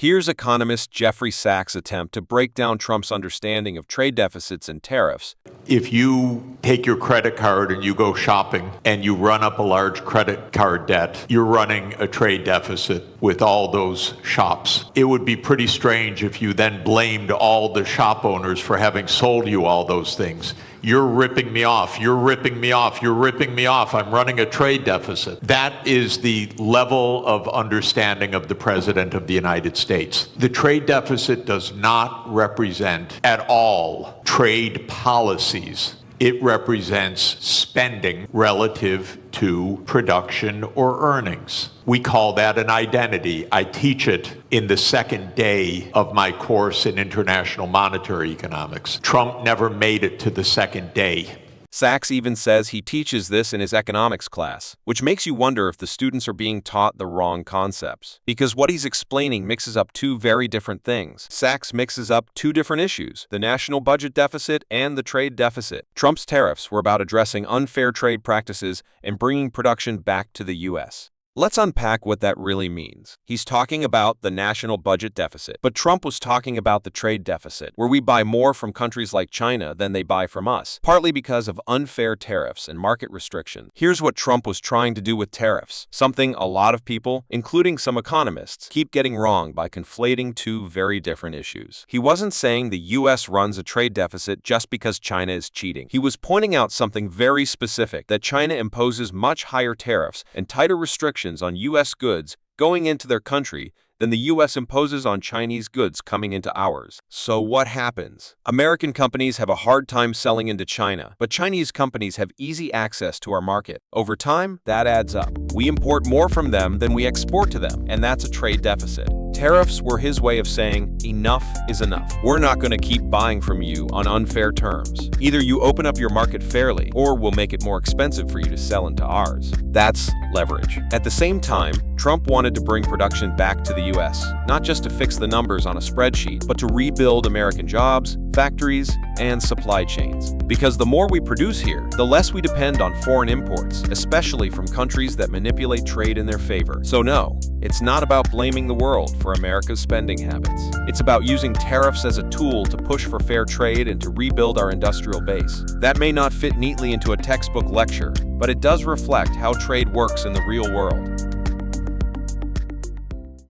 Here's economist Jeffrey Sachs' attempt to break down Trump's understanding of trade deficits and tariffs. If you take your credit card and you go shopping and you run up a large credit card debt, you're running a trade deficit with all those shops. It would be pretty strange if you then blamed all the shop owners for having sold you all those things. You're ripping me off, you're ripping me off, you're ripping me off, I'm running a trade deficit. That is the level of understanding of the President of the United States. The trade deficit does not represent at all trade policies. It represents spending relative to production or earnings. We call that an identity. I teach it in the second day of my course in international monetary economics. Trump never made it to the second day. Sachs even says he teaches this in his economics class, which makes you wonder if the students are being taught the wrong concepts. Because what he's explaining mixes up two very different things. Sachs mixes up two different issues, the national budget deficit and the trade deficit. Trump's tariffs were about addressing unfair trade practices and bringing production back to the U.S. Let's unpack what that really means. He's talking about the national budget deficit, but Trump was talking about the trade deficit, where we buy more from countries like China than they buy from us, partly because of unfair tariffs and market restrictions. Here's what Trump was trying to do with tariffs, something a lot of people, including some economists, keep getting wrong by conflating two very different issues. He wasn't saying the U.S. runs a trade deficit just because China is cheating. He was pointing out something very specific, that China imposes much higher tariffs and tighter restrictions on U.S. goods going into their country than the U.S. imposes on Chinese goods coming into ours. So what happens? American companies have a hard time selling into China, but Chinese companies have easy access to our market. Over time, that adds up. We import more from them than we export to them, and that's a trade deficit. Tariffs were his way of saying, enough is enough. We're not going to keep buying from you on unfair terms. Either you open up your market fairly, or we'll make it more expensive for you to sell into ours. That's leverage. At the same time, Trump wanted to bring production back to the U.S., not just to fix the numbers on a spreadsheet, but to rebuild American jobs, factories, and supply chains. Because the more we produce here, the less we depend on foreign imports, especially from countries that manipulate trade in their favor. So no, it's not about blaming the world for America's spending habits. It's about using tariffs as a tool to push for fair trade and to rebuild our industrial base. That may not fit neatly into a textbook lecture, but it does reflect how trade works in the real world.